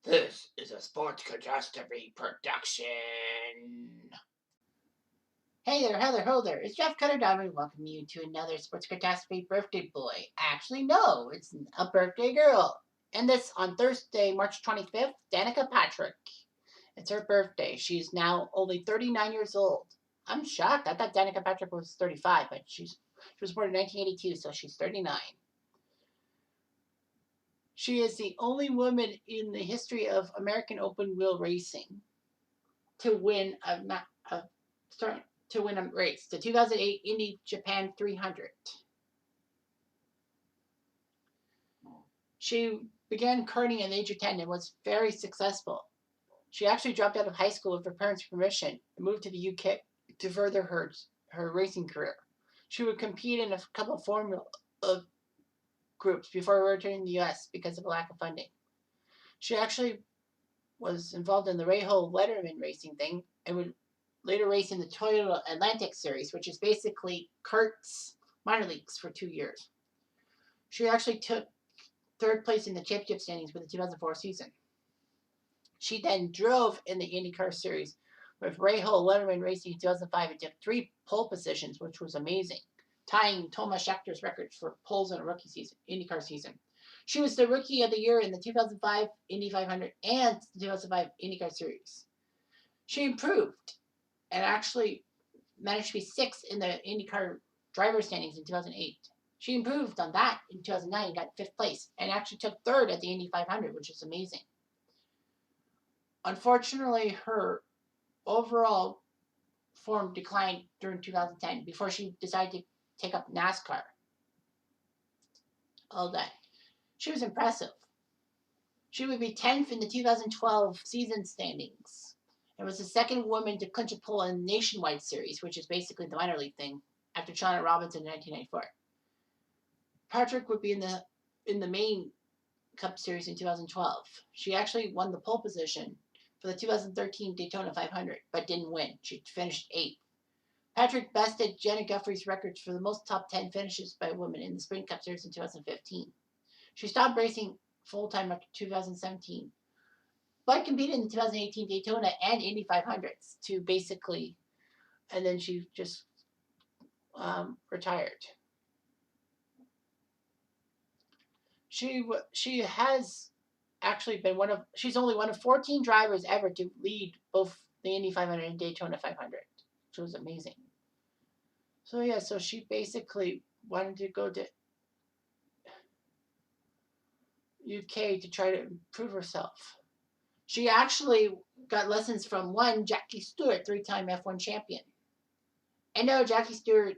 This is a Sports Catastrophe production. Hey there, Heather, ho there. It's Jeff Cutter Diamond welcoming you to another Sports Catastrophe birthday boy. Actually, no, it's a birthday girl. And this on Thursday, March 25th, Danica Patrick. It's her birthday. She's now only 39 years old. I'm shocked. I thought Danica Patrick was 35, but she was born in 1982, so she's 39. She is the only woman in the history of American open wheel racing to win a race, the 2008 Indy Japan 300. She began karting at the age of 10 and was very successful. She actually dropped out of high school with her parents' permission and moved to the UK to further her racing career. She would compete in a couple of Formula groups before returning to the US because of a lack of funding. She actually was involved in the Rahal Letterman racing thing and would later race in the Toyota Atlantic Series, which is basically karts minor leagues for 2 years. She actually took third place in the championship standings for the 2004 season. She then drove in the IndyCar Series with Rahal Letterman Racing in 2005 and took 3 pole positions, which was amazing, tying Thomas Schachter's record for poles in a rookie season, IndyCar season. She was the Rookie of the Year in the 2005 Indy 500 and the 2005 IndyCar Series. She improved and actually managed to be 6th in the IndyCar driver standings in 2008. She improved on that in 2009 and got 5th place and actually took 3rd at the Indy 500, which is amazing. Unfortunately, her overall form declined during 2010 before she decided to take up NASCAR. All that. She was impressive. She would be 10th in the 2012 season standings and was the second woman to clinch a pole in the Nationwide Series, which is basically the minor league thing, after Shauna Robinson in 1994. Patrick would be in the main Cup Series in 2012. She actually won the pole position for the 2013 Daytona 500, but didn't win. She finished 8th. Patrick bested Jenna Guthrie's records for the most top 10 finishes by a woman in the Sprint Cup Series in 2015. She stopped racing full-time after 2017, but competed in the 2018 Daytona and Indy 500s to basically, and then she just retired. She has actually been she's only one of 14 drivers ever to lead both the Indy 500 and Daytona 500, which was amazing. So yeah, so she basically wanted to go to UK to try to improve herself. She actually got lessons from one Jackie Stewart, 3-time F1 champion. And no, Jackie Stewart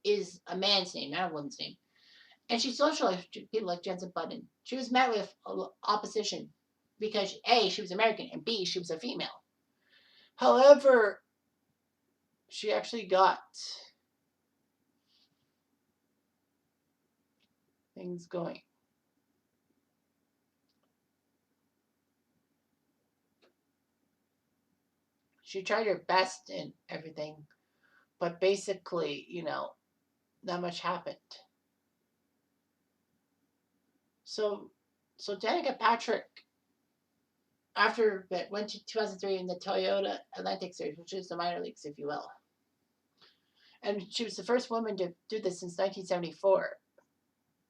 is a man's name, not a woman's name. And she socialized with people like Jensen Button. She was met with opposition because A, she was American, and B, she was a female. However, she actually got things going. She tried her best and everything, but basically, not much happened. So Danica Patrick, after that, went to 2003 in the Toyota Atlantic Series, which is the minor leagues, if you will. And she was the first woman to do this since 1974.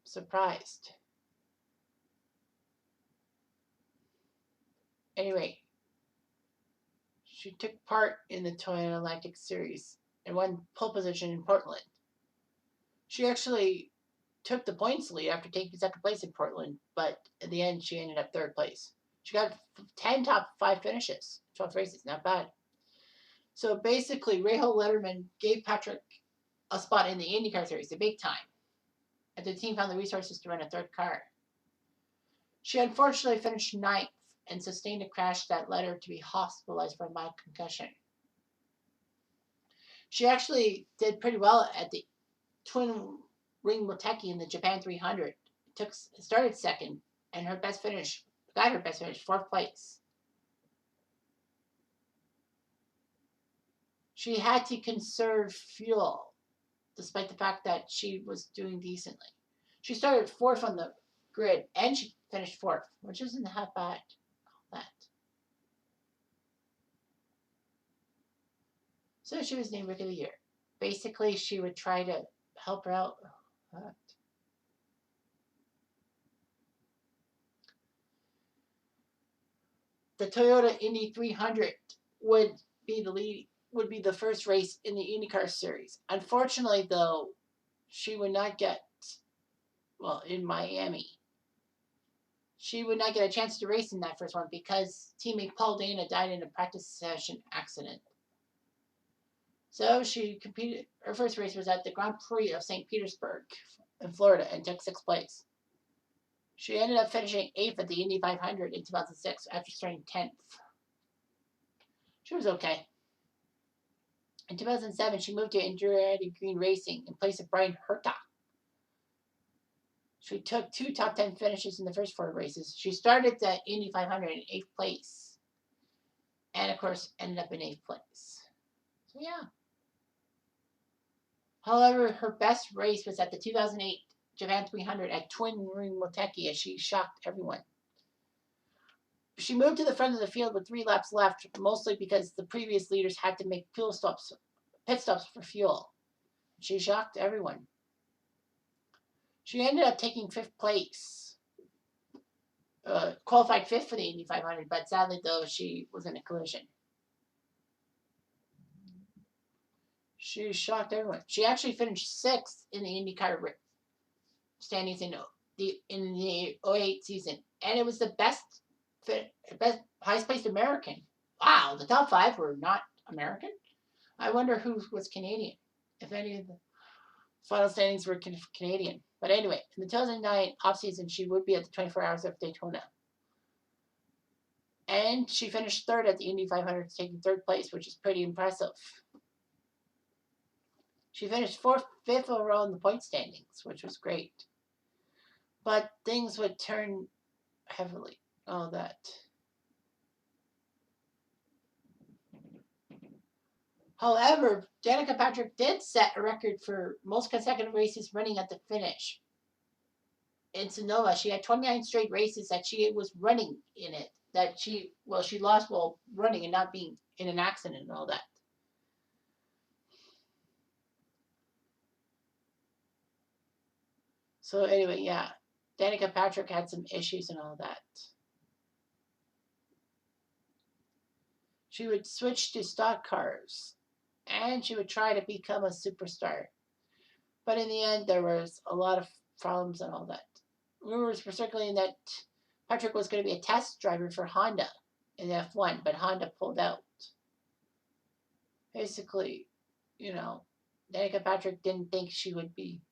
Surprised. Anyway, she took part in the Toyota Atlantic Series and won pole position in Portland. She actually took the points lead after taking 2nd place in Portland, but at the end she ended up 3rd place. She got 10 top 5 finishes, 12 races, not bad. So basically, Rahal Letterman gave Patrick a spot in the IndyCar Series, the big time, and the team found the resources to run a 3rd car. She unfortunately finished 9th and sustained a crash that led her to be hospitalized for a mild concussion. She actually did pretty well at the Twin Ring Motegi in the Japan 300. Started 2nd, and got her best finish, 4th place. She had to conserve fuel, despite the fact that she was doing decently. She started 4th on the grid, and she finished 4th, which isn't that bad. that. So she was named Rookie of the Year. Basically, she would try to help her out. The Toyota Indy 300 would be the first race in the IndyCar series. Unfortunately, though, she would not get, well, in Miami, she would not get a chance to race in that first one because teammate Paul Dana died in a practice session accident. So she competed. Her first race was at the Grand Prix of St. Petersburg in Florida and took sixth place. She ended up finishing 8th at the Indy 500 in 2006 after starting 10th. She was okay. In 2007, she moved to Andretti Green Racing in place of Brian Herta. She took 2 top 10 finishes in the first 4 races. She started the Indy 500 in 8th place. And, of course, ended up in 8th place. So, yeah. However, her best race was at the 2008 Japan 300 at Twin Ring Motegi as she shocked everyone. She moved to the front of the field with 3 laps left, mostly because the previous leaders had to make pit stops for fuel. She shocked everyone. She ended up taking 5th place. Qualified 5th for the Indy 500, but sadly, though, she was in a collision. She shocked everyone. She actually finished 6th in the IndyCar standings in the 08 season, and it was the highest placed American. Wow, the top 5 were not American. I wonder who was Canadian, if any of the final standings were Canadian. But anyway, in the 2009 offseason, she would be at the 24 Hours of Daytona. And she finished 3rd at the Indy 500, taking 3rd place, which is pretty impressive. She finished 5th overall in the point standings, which was great. But things would turn heavily. All that. However, Danica Patrick did set a record for most consecutive races running at the finish. In Sonoma, she had 29 straight races that she was running in it. That she lost while running and not being in an accident and all that. So anyway, yeah, Danica Patrick had some issues and all that. She would switch to stock cars, and she would try to become a superstar. But in the end, there was a lot of problems and all that. Rumors were circulating that Patrick was going to be a test driver for Honda in F1, but Honda pulled out. Basically, Danica Patrick didn't think she would be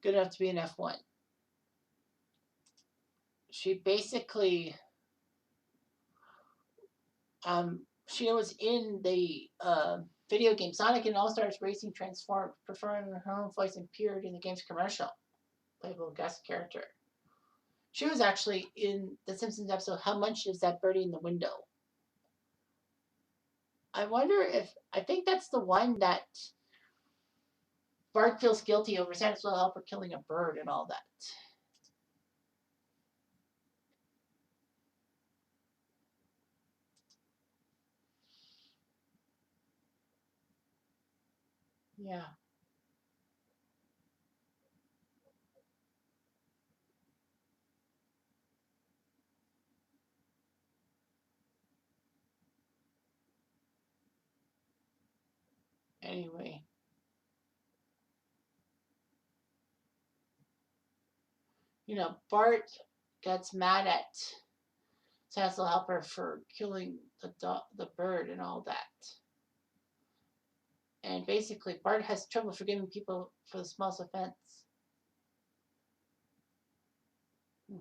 good enough to be in F1. She basically, she was in the video game Sonic and All-Stars Racing Transformed, performing her own voice and appeared in the game's commercial. Playable guest character. She was actually in the Simpsons episode How Much Is That Birdie in the Window? I think that's the one that Bart feels guilty over Santa's little helper killing a bird and all that. Yeah. Anyway. Bart gets mad at Santa's little helper for killing the bird and all that. And basically, Bart has trouble forgiving people for the smallest offense. Yeah.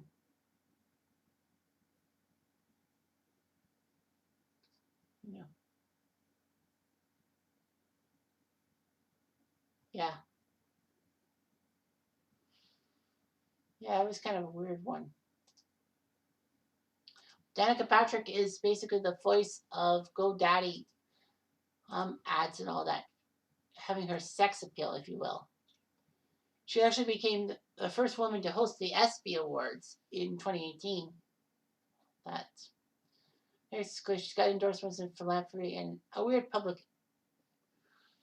Yeah. Yeah, it was kind of a weird one. Danica Patrick is basically the voice of GoDaddy ads and all that, having her sex appeal, if you will. She actually became the first woman to host the ESPY Awards in 2018. That. Basically, she's got endorsements in philanthropy and a weird public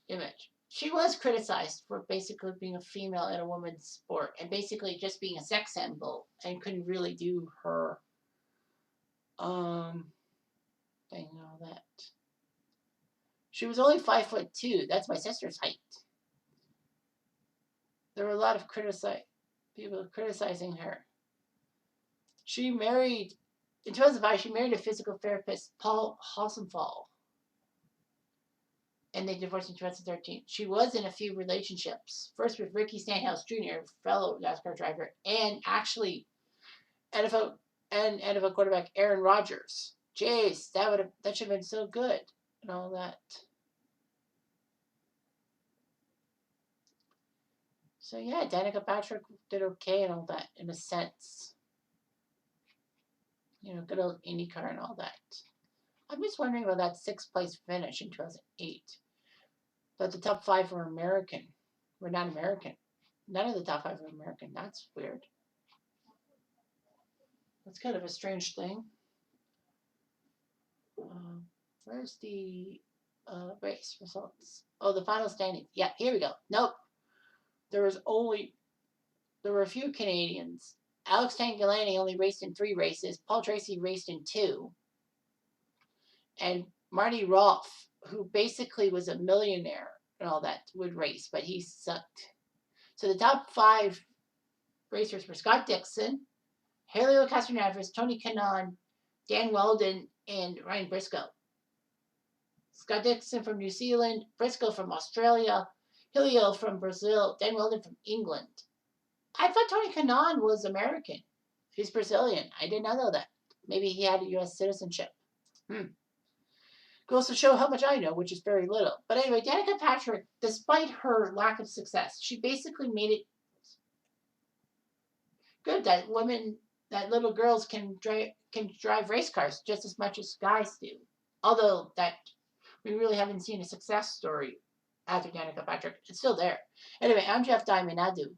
image. She was criticized for basically being a female in a woman's sport and basically just being a sex symbol and couldn't really do her thing and all that. She was only 5'2". That's my sister's height. There were a lot of people criticizing her. She married in 2005. She married a physical therapist, Paul Hassenfall, and they divorced in 2013. She was in a few relationships. First with Ricky Stenhouse Jr., fellow NASCAR driver, and actually NFL quarterback Aaron Rodgers. Jeez, that should have been so good and all that. So yeah, Danica Patrick did okay and all that in a sense. Good old IndyCar and all that. I'm just wondering about that sixth place finish in 2008. But the top 5 were American. Were not American. None of the top 5 were American. That's weird. That's kind of a strange thing. Where's the race results? Oh, the final standings. Yeah, here we go. Nope. There were a few Canadians. Alex Tangolani only raced in 3 races. Paul Tracy raced in 2. And Marty Rolfe, who basically was a millionaire and all that, would race, but he sucked. So the top 5 racers were Scott Dixon, Helio Castroneves, Tony Kanaan, Dan Weldon, and Ryan Briscoe. Scott Dixon from New Zealand, Briscoe from Australia, Helio from Brazil, Dan Weldon from England. I thought Tony Kanaan was American. He's Brazilian. I did not know that. Maybe he had a U.S. citizenship. Goes to show how much I know, which is very little. But anyway, Danica Patrick, despite her lack of success, she basically made it good that little girls can drive race cars just as much as guys do. Although that we really haven't seen a success story after Danica Patrick. It's still there. Anyway, I'm Jeff Diamond. Adieu.